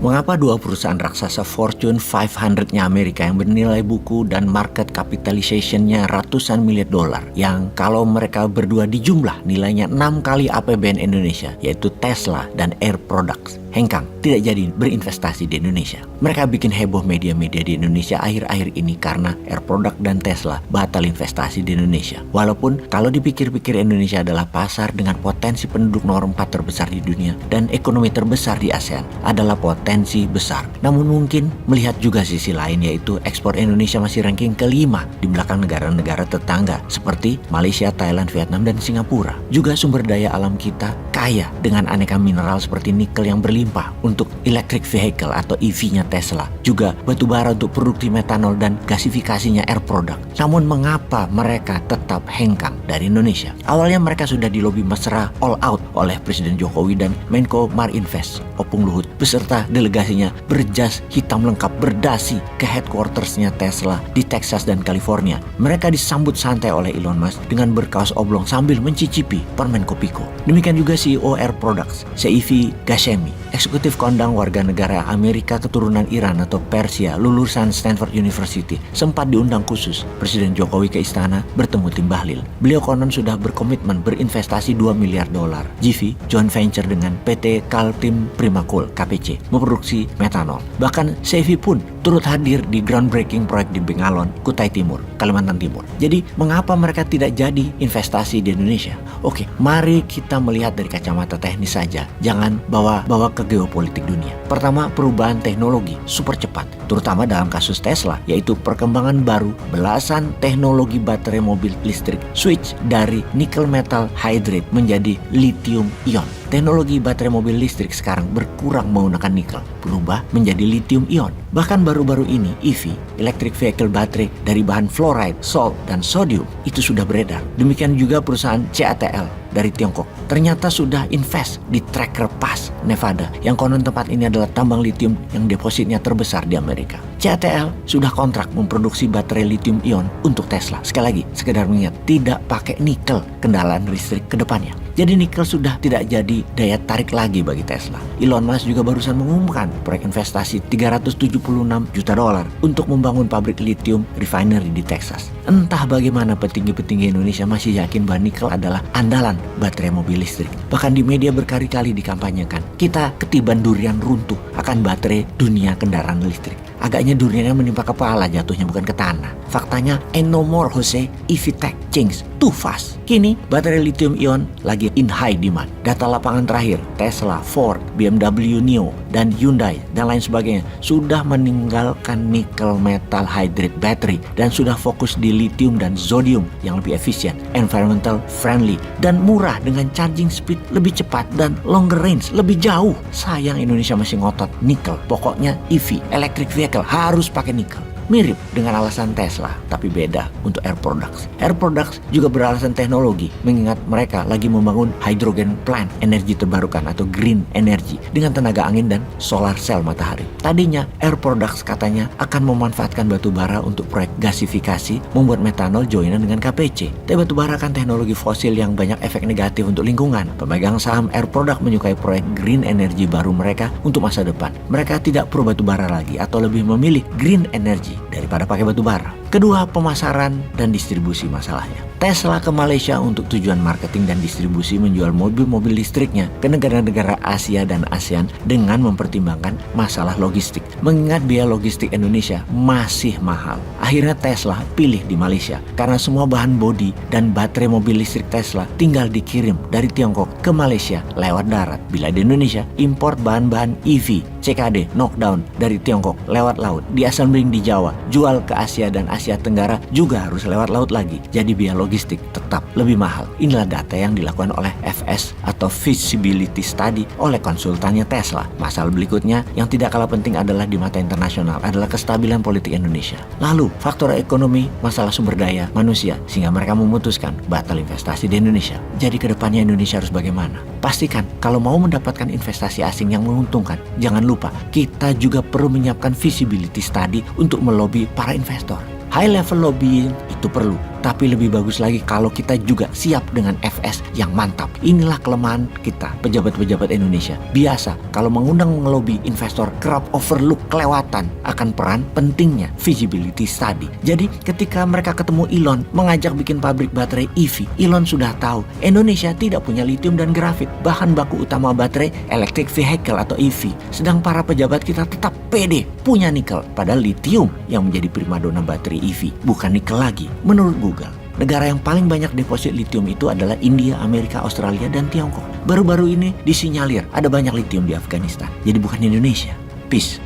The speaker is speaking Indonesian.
Mengapa dua perusahaan raksasa Fortune 500-nya Amerika yang bernilai buku dan market capitalization-nya ratusan miliar dolar, yang kalau mereka berdua dijumlah nilainya 6 kali APBN Indonesia, yaitu Tesla dan Air Products, hengkang tidak jadi berinvestasi di Indonesia? Mereka bikin heboh media-media di Indonesia akhir-akhir ini karena Air Product dan Tesla batal investasi di Indonesia. Walaupun kalau dipikir-pikir Indonesia adalah pasar dengan potensi penduduk nomor 4 terbesar di dunia dan ekonomi terbesar di ASEAN, adalah potensi besar. Namun mungkin melihat juga sisi lain, yaitu ekspor Indonesia masih ranking kelima di belakang negara-negara tetangga seperti Malaysia, Thailand, Vietnam, dan Singapura. Juga sumber daya alam kita kaya dengan aneka mineral seperti nikel yang berlimpah untuk electric vehicle atau EV-nya Tesla, juga batu bara untuk produksi metanol dan gasifikasinya Air Product. Namun mengapa mereka tetap hengkang dari Indonesia? Awalnya mereka sudah dilobi mesra all out oleh Presiden Jokowi dan Menko Marinvest Opung Luhut beserta delegasinya berjas hitam lengkap berdasi ke headquartersnya Tesla di Texas dan California. Mereka disambut santai oleh Elon Musk dengan berkaos oblong sambil mencicipi permen kopiko. Demikian juga CEO Air Products, Seifi Ghasemi, eksekutif kondang warga negara Amerika keturunan Iran atau Persia, lulusan Stanford University, sempat diundang khusus Presiden Jokowi ke istana bertemu tim Bahlil. Beliau konon sudah berkomitmen berinvestasi 2 miliar dolar JV joint venture dengan PT Kaltim Primakul KPC memproduksi metanol. Bahkan Seifi pun turut hadir di groundbreaking proyek di Bengalon, Kutai Timur, Kalimantan Timur. Jadi mengapa mereka tidak jadi investasi di Indonesia? Oke, mari kita melihat dari kacamata teknis saja, jangan bawa ke geopolitik dunia. Pertama, perubahan teknologi super cepat, terutama dalam kasus Tesla, yaitu perkembangan baru belasan teknologi baterai mobil listrik switch dari nickel metal hydride menjadi lithium ion. Teknologi baterai mobil listrik sekarang berkurang menggunakan nikel, berubah menjadi lithium ion. Bahkan baru-baru ini EV, electric vehicle baterai dari bahan fluoride, salt, dan sodium itu sudah beredar. Demikian juga perusahaan CATL dari Tiongkok ternyata sudah invest di Tracker Pass, Nevada, yang konon tempat ini adalah tambang lithium yang depositnya terbesar di Amerika. CATL sudah kontrak memproduksi baterai lithium ion untuk Tesla. Sekali lagi, sekedar mengingat, tidak pakai nikel kendaraan listrik ke depannya. Jadi nikel sudah tidak jadi daya tarik lagi bagi Tesla. Elon Musk juga barusan mengumumkan proyek investasi 376 juta dolar untuk membangun pabrik lithium refinery di Texas. Entah bagaimana petinggi-petinggi Indonesia masih yakin bahwa nikel adalah andalan baterai mobil listrik. Bahkan di media berkali-kali dikampanyekan, kita ketiban durian runtuh akan baterai dunia kendaraan listrik. Agaknya duriannya menimpa kepala jatuhnya, bukan ke tanah. Faktanya, ain't no more Jose, EV tech change too fast. Kini, baterai lithium ion lagi in high demand. Data lapangan terakhir, Tesla, Ford, BMW Neo, dan Hyundai, dan lain sebagainya, sudah meninggalkan nickel metal hydride battery dan sudah fokus di lithium dan zodium yang lebih efisien, environmental friendly, dan murah dengan charging speed lebih cepat dan longer range lebih jauh. Sayang Indonesia masih ngotot nikel. Pokoknya EV, electric vehicle, harus pakai nikel. Mirip dengan alasan Tesla, tapi beda untuk Air Products. Air Products juga beralasan teknologi, mengingat mereka lagi membangun hydrogen plant, energi terbarukan atau green energy, dengan tenaga angin dan solar cell matahari. Tadinya Air Products katanya akan memanfaatkan batu bara untuk proyek gasifikasi, membuat metanol joinan dengan KPC. Tapi batu bara kan teknologi fosil yang banyak efek negatif untuk lingkungan. Pemegang saham Air Products menyukai proyek green energy baru mereka untuk masa depan. Mereka tidak pro batu bara lagi, atau lebih memilih green energy daripada pakai batu bara. Kedua, pemasaran dan distribusi masalahnya. Tesla ke Malaysia untuk tujuan marketing dan distribusi menjual mobil-mobil listriknya ke negara-negara Asia dan ASEAN dengan mempertimbangkan masalah logistik. Mengingat biaya logistik Indonesia masih mahal, akhirnya Tesla pilih di Malaysia karena semua bahan bodi dan baterai mobil listrik Tesla tinggal dikirim dari Tiongkok ke Malaysia lewat darat. Bila di Indonesia, import bahan-bahan EV, CKD, knockdown dari Tiongkok lewat laut, diassembling di Jawa, jual ke Asia dan Asia Tenggara juga harus lewat laut lagi. Jadi biaya logistik tetap lebih mahal. Inilah data yang dilakukan oleh FS atau Feasibility Study oleh konsultannya Tesla. Masalah berikutnya yang tidak kalah penting adalah di mata internasional adalah kestabilan politik Indonesia. Lalu faktor ekonomi, masalah sumber daya manusia, sehingga mereka memutuskan batal investasi di Indonesia. Jadi kedepannya Indonesia harus bagaimana? Pastikan kalau mau mendapatkan investasi asing yang menguntungkan, jangan lupa kita juga perlu menyiapkan feasibility study untuk melobi para investor. High level lobbying itu perlu, Tapi lebih bagus lagi kalau kita juga siap dengan FS yang mantap. Inilah kelemahan kita, pejabat-pejabat Indonesia. Biasa, kalau mengundang ngelobi investor, kerap overlook, kelewatan akan peran pentingnya feasibility study. Jadi ketika mereka ketemu Elon mengajak bikin pabrik baterai EV, Elon sudah tahu Indonesia tidak punya lithium dan grafit, bahan baku utama baterai electric vehicle atau EV. Sedang para pejabat kita tetap pede punya nikel, padahal lithium yang menjadi primadona baterai EV, bukan nikel lagi. Menurut Google, negara yang paling banyak deposit lithium itu adalah India, Amerika, Australia, dan Tiongkok. Baru-baru ini disinyalir ada banyak lithium di Afghanistan. Jadi bukan Indonesia. Peace.